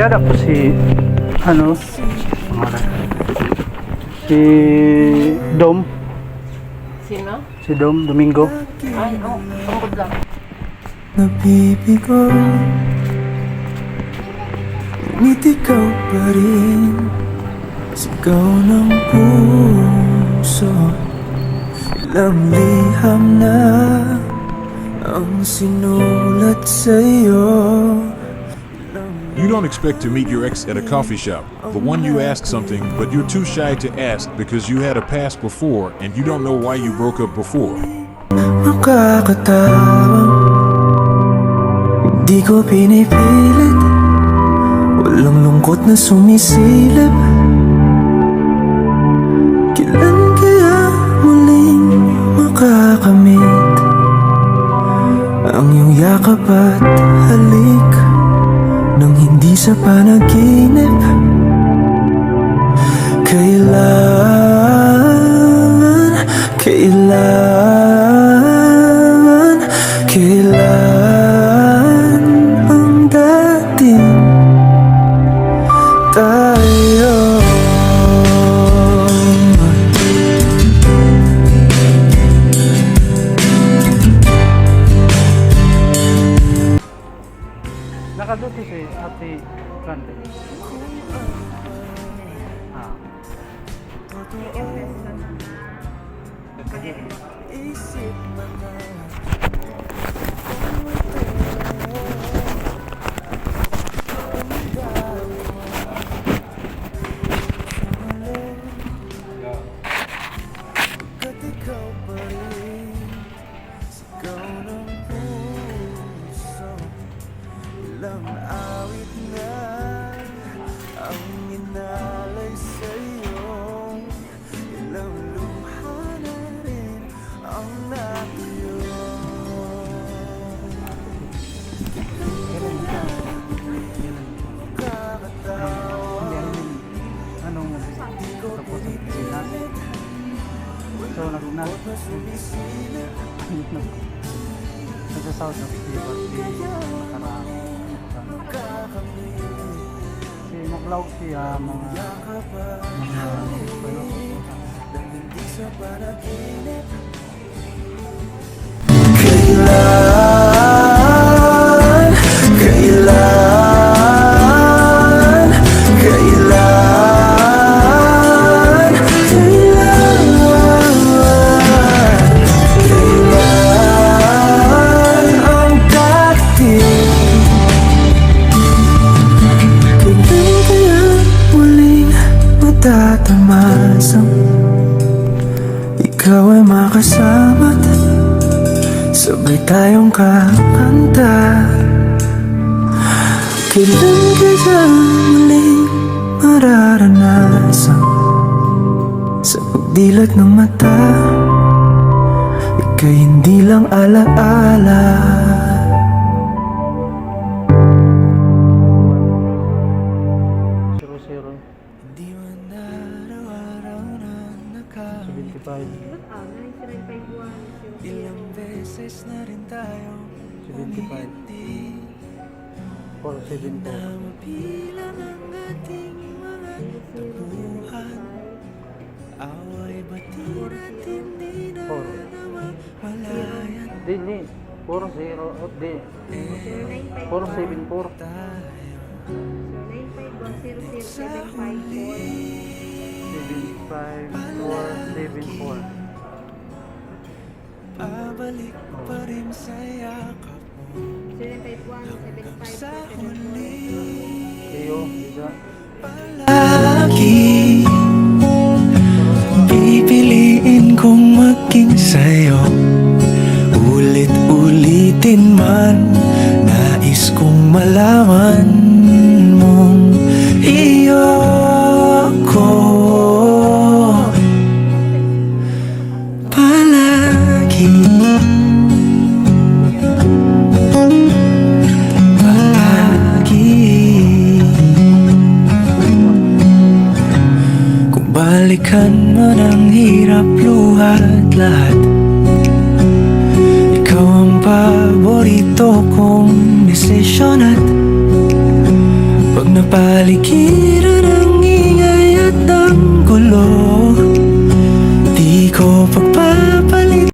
Yada po si ano pangalan? Si Dom. Sino? Si Dom Domingo. Ay, tungkod lang. Nabibigo, ngunit ikaw pa rin. Sigaw ng puso, ilang liham na ang sinulat sa'yo. You don't expect to meet your ex at a coffee shop, the one you ask something, but you're too shy to ask because you had a past before and you don't know why you broke up before. Makakatawang di ko pinipilit, walang lungkot na sumisilip. Kailan kaya muling makakamit ang iyong yakap at halik nang hindi sa panaginip? Kailan ang dating tayo? Nakaduti si Ate Grande. Ah. Isip mo na ikaw pa rin. Sigaw ng puso, ilang awit na ang inalay sa'yo. Ilang luha na rin ang natuyo. Anong tapos ang pinas? So nagsasound of fever si nakaraan. Si Maklaw siya mga tatamasang ikaw ay makasama't sabay tayong kakanta. Kailan kaya muling mararanasan sa pagdilat ng mata ika'y hindi lang alaala. Hindi man araw-araw na ilang beses na rin tayo umindi na mabilang ang ating mga tabuhan. Away batin at hindi na namamalayan. Dili 40 at di 474 754. Pabalik pa rin sa yakap mo hanggang sa huli. Iyo, isa. Palagi pipiliin kong maging sa'yo, ulit-ulitin man. Nais kong malaman mong iyo ko palagi. Kung balikan man ang hirap, luhat lahat, ikaw ang paborito kong desisyon. At pag Napaligiran ng ingay at ng gulo.